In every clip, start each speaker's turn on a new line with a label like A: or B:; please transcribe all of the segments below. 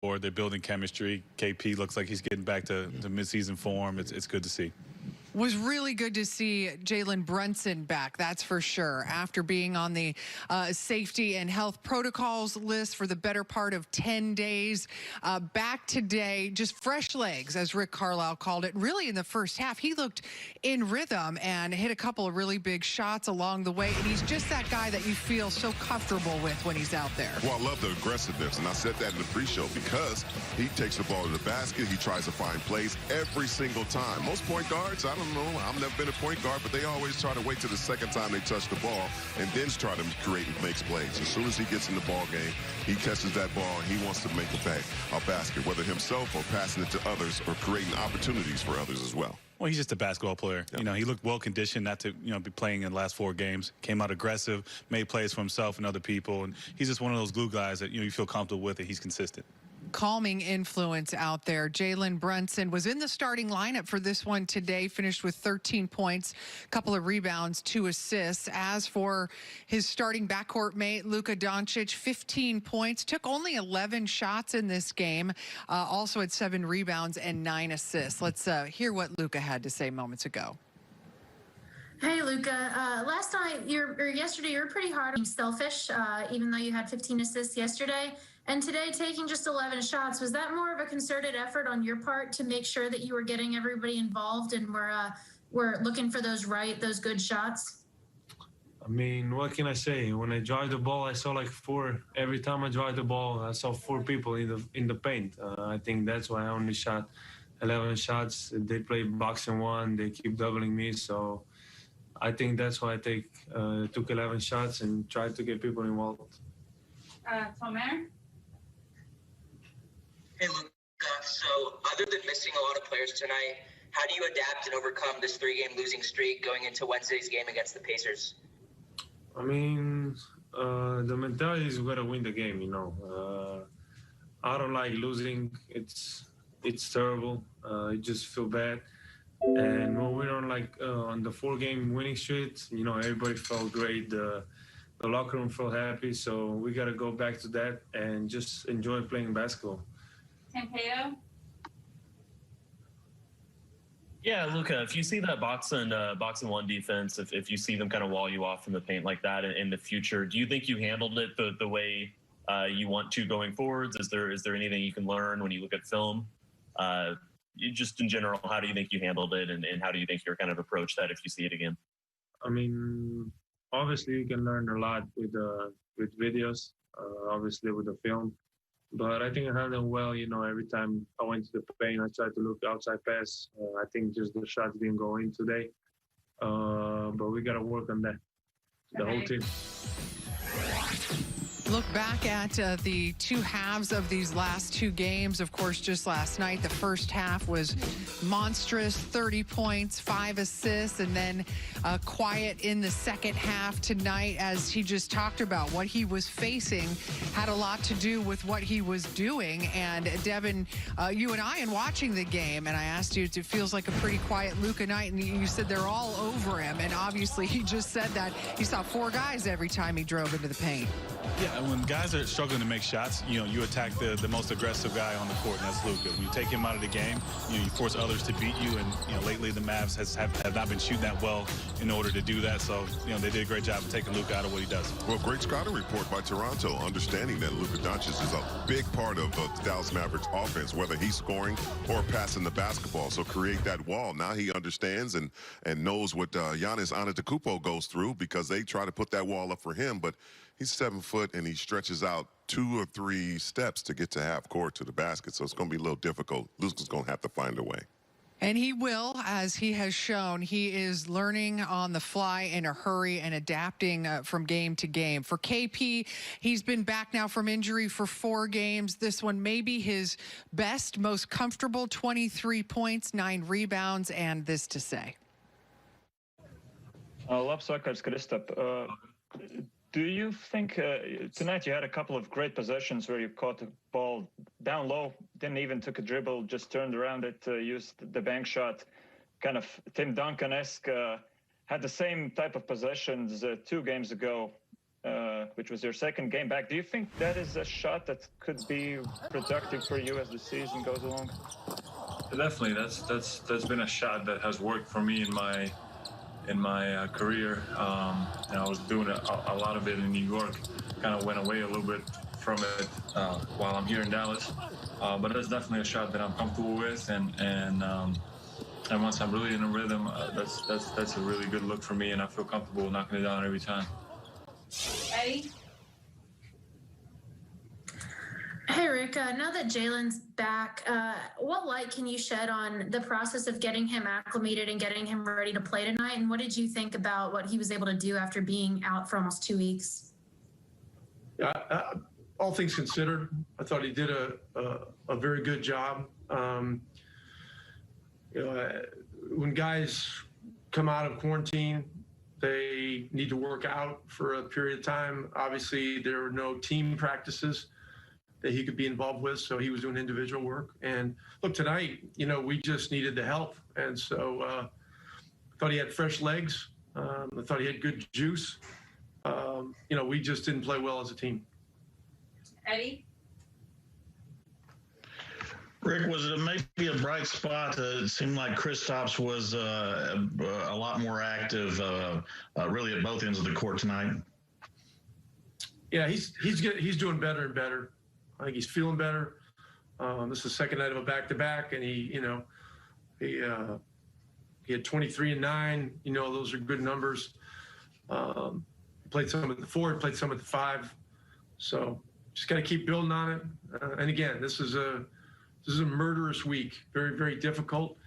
A: They're building chemistry. KP looks like he's getting back to midseason form. It's good to see.
B: Was really good to see Jalen Brunson back, that's for sure, after being on the safety and health protocols list for the better part of 10 days. Back today, just fresh legs, as Rick Carlisle called it. Really, in the first half, he looked in rhythm and hit a couple of really big shots along the way. And he's just that guy that you feel so comfortable with when he's out there.
C: Well, I love the aggressiveness, and I said that in the pre-show, because he takes the ball to the basket. He tries to find plays every single time. Most point guards, I don't know, I've never been a point guard, but they always try to wait till the second time they touch the ball and then try to create and make plays. As soon as he gets in the ball game, he catches that ball and he wants to make a basket, whether himself or passing it to others or creating opportunities for others as well.
A: Well, he's just a basketball player. Yep. You know, he looked well-conditioned not to, be playing in the last 4 games. Came out aggressive, made plays for himself and other people. And he's just one of those glue guys that, you feel comfortable with, and he's consistent.
B: Calming influence out there. Jalen Brunson was in the starting lineup for this one today, finished with 13 points, a couple of rebounds, 2 assists. As for his starting backcourt mate, Luka Doncic, 15 points, took only 11 shots in this game, also had 7 rebounds and 9 assists. Let's hear what Luka had to say moments ago.
D: Hey, Luka. Last night, yesterday, you were pretty hard on selfish, even though you had 15 assists yesterday. And today, taking just 11 shots, was that more of a concerted effort on your part to make sure that you were getting everybody involved and were looking for those good shots?
E: I mean, what can I say? When I drive the ball, I saw like 4. Every time I drive the ball, I saw 4 people in the paint. I think that's why I only shot 11 shots. They play box and 1. They keep doubling me, so I think that's why I took 11 shots and tried to get people involved.
F: Tomer?
G: Hey, Luka. So, other than missing a lot of players tonight, how do you adapt and overcome this 3-game losing streak going into Wednesday's game against the Pacers?
E: I mean, the mentality is we gotta win the game. I don't like losing. It's terrible. I just feel bad. And when we're on the 4-game winning streak, everybody felt great. The locker room felt happy. So we got to go back to that and just enjoy playing basketball.
F: Tampeo?
H: Yeah, Luka, if you see that box and 1 defense, if you see them kind of wall you off in the paint like that in the future, do you think you handled it the way you want to going forwards? Is there anything you can learn when you look at film? Just in general, how do you think you handled it, and how do you think you're kind of approach that if you see it again?
E: I mean, obviously you can learn a lot with videos, obviously with the film. But I think I handled well. Every time I went to the paint, I tried to look outside pass. I think just the shots didn't go in today. But we got to work on that, the whole team.
B: Look back at the 2 halves of these last 2 games. Of course, just last night, the first half was monstrous, 30 points, 5 assists, and then quiet in the second half tonight. As he just talked about, what he was facing had a lot to do with what he was doing. And Devin, you and I, in watching the game, and I asked you, it feels like a pretty quiet Luka night, and you said they're all over him. And obviously, he just said that he saw 4 guys every time he drove into the paint.
A: Yeah, when guys are struggling to make shots, you attack the most aggressive guy on the court, and that's Luka. When you take him out of the game, you force others to beat you, and lately the Mavs have not been shooting that well in order to do that. So, they did a great job of taking Luka out of what he does.
C: Well, great scouting report by Toronto, understanding that Luka Doncic is a big part of the Dallas Mavericks offense, whether he's scoring or passing the basketball. So create that wall. Now he understands and knows what Giannis Antetokounmpo goes through, because they try to put that wall up for him, but he's 7 foot and he stretches out 2 or 3 steps to get to half court to the basket. So it's going to be a little difficult. Luka's going to have to find a way.
B: And he will, as he has shown. He is learning on the fly in a hurry and adapting from game to game. For KP, he's been back now from injury for 4 games. This one may be his best, most comfortable, 23 points, 9 rebounds, and this to say.
I: Labs vakars, Kristap. Do you think tonight you had a couple of great possessions where you caught the ball down low, didn't even took a dribble, just turned around it, used the bank shot, kind of Tim Duncan-esque, had the same type of possessions 2 games ago which was your second game back. Do you think that is a shot that could be productive for you as the season goes along?
E: Definitely, that's been a shot that has worked for me in my career. And I was doing a lot of it in New York. Kind of went away a little bit from it while I'm here in Dallas. But that's definitely a shot that I'm comfortable with, and once I'm really in a rhythm, that's a really good look for me, and I feel comfortable knocking it down every time.
F: Eddie?
D: Hey, Rick, now that Jalen's back, what light can you shed on the process of getting him acclimated and getting him ready to play tonight? And what did you think about what he was able to do after being out for almost 2 weeks?
J: Yeah, all things considered, I thought he did a very good job. When guys come out of quarantine, they need to work out for a period of time. Obviously, there were no team practices that he could be involved with, so he was doing individual work. And look, tonight, we just needed the help. And so I thought he had fresh legs. I thought he had good juice. We just didn't play well as a team.
F: Eddie?
K: Rick, was it maybe a bright spot? It seemed like Kristaps was a lot more active, really at both ends of the court tonight.
J: Yeah, he's doing better and better. I think he's feeling better. This is the second night of a back-to-back, and he had 23 and 9. Those are good numbers. Played some at the 4, played some at the 5. So just got to keep building on it. And again, this is a murderous week, very, very difficult.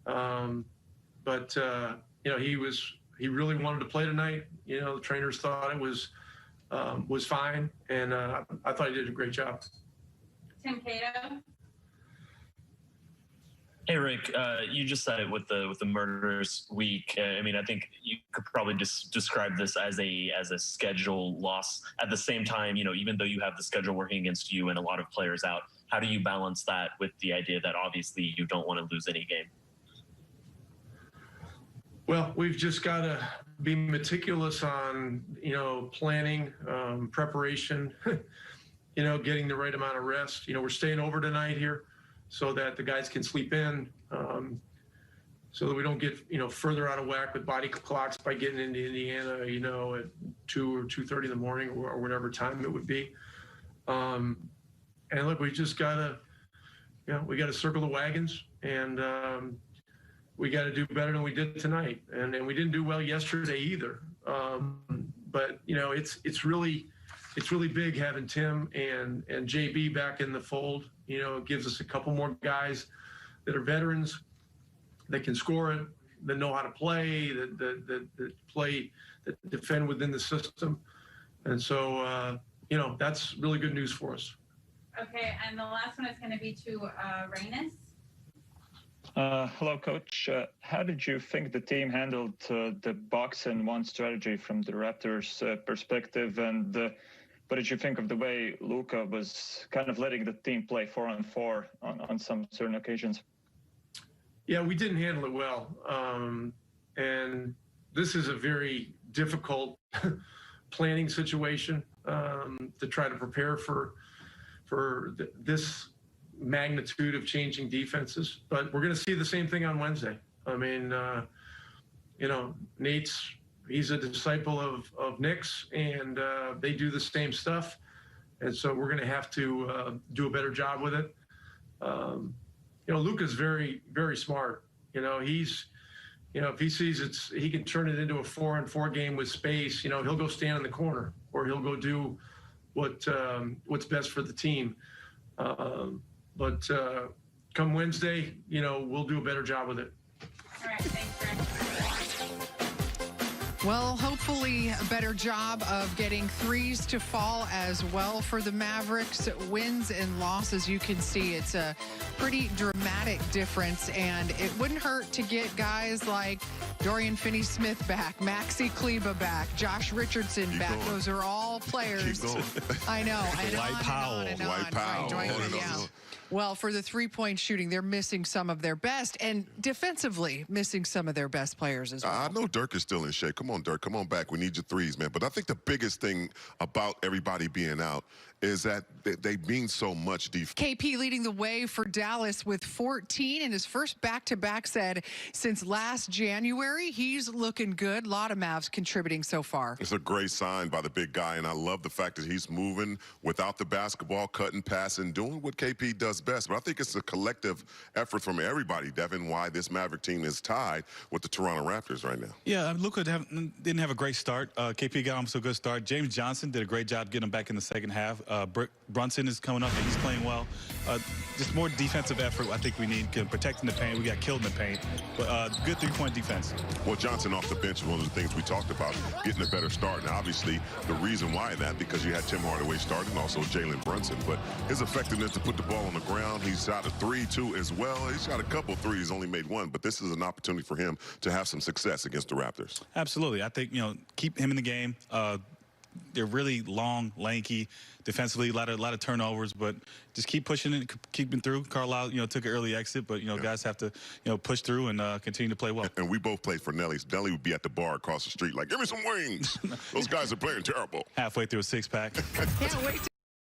J: But he really wanted to play tonight. The trainers thought it was fine, and I thought he did a great job.
F: Tim Cato?
H: Hey, Rick, you just said it with the murderous week. I mean, I think you could probably just describe this as a schedule loss. At the same time, even though you have the schedule working against you and a lot of players out, how do you balance that with the idea that obviously you don't want to lose any game?
J: Well, we've just got to be meticulous on, planning, preparation, getting the right amount of rest. We're staying over tonight here so that the guys can sleep in, so that we don't get, further out of whack with body clocks by getting into Indiana, at 2 or 2:30 in the morning or whatever time it would be. And look, we just gotta, we got to circle the wagons, and we got to do better than we did tonight. And we didn't do well yesterday either. But it's really big having Tim and JB back in the fold. It gives us a couple more guys that are veterans, that can score it, that know how to play, that play, that defend within the system. And so, that's really good news for us.
F: Okay, and the last one is going to be to Reynes.
I: Hello, Coach. How did you think the team handled the box and one strategy from the Raptors' perspective? And what did you think of the way Luka was kind of letting the team play 4-on-4 on some certain occasions?
J: Yeah, we didn't handle it well. And this is a very difficult planning situation to try to prepare for this magnitude of changing defenses. But we're going to see the same thing on Wednesday. I mean, he's a disciple of Nick's, and they do the same stuff. And so we're going to have to do a better job with it. Luka's very, very smart. If he sees he can turn it into a 4-on-4 game with space, he'll go stand in the corner, or he'll go do what's best for the team. But come Wednesday, we'll do a better job with it.
F: All right, thanks, Rick.
B: Well, hopefully a better job of getting threes to fall as well for the Mavericks. Wins and losses, you can see it's a pretty dramatic difference, and it wouldn't hurt to get guys like Dorian Finney-Smith back, Maxi Kleba back, Josh Richardson back.
C: going.
B: Those are all players.
C: Keep going.
B: I know.
A: Dwight Powell.
B: Dwight Powell.
C: On and on.
B: Yeah. Well, for the three-point shooting, they're missing some of their best, and defensively missing some of their best players as well.
C: I know Dirk is still in shape. Come on, Dirk. Come on back. We need your threes, man. But I think the biggest thing about everybody being out is that they mean so much defense.
B: KP leading the way for Dallas with 14 in his first back-to-back said since last January. He's looking good. A lot of Mavs contributing so far.
C: It's a great sign by the big guy, and I love the fact that he's moving without the basketball, cutting, passing, doing what KP does best. But I think it's a collective effort from everybody, Devin, why this Maverick team is tied with the Toronto Raptors right now.
A: Yeah, Luka didn't have a great start. KP got him to a good start. James Johnson did a great job getting him back in the second half. Brunson is coming up, and he's playing well. Just more defensive effort I think we need. Protecting the paint. We got killed in the paint. But good three-point defense.
C: Well, Johnson off the bench is one of the things we talked about, getting a better start. And obviously, the reason why that, because you had Tim Hardaway starting, and also Jalen Brunson. But his effectiveness to put the ball on the ground, he's shot a 3, too, as well. He's got a couple threes, only made one. But this is an opportunity for him to have some success against the Raptors.
A: Absolutely. I think, keep him in the game. They're really long, lanky, defensively, a lot of turnovers, but just keep pushing it, keeping through. Carlisle, took an early exit, but, guys have to, push through and continue to play well.
C: And we both played for Nelly's. Nelly would be at the bar across the street like, give me some wings. Those guys are playing terrible.
A: Halfway through a six-pack.
B: Can't wait to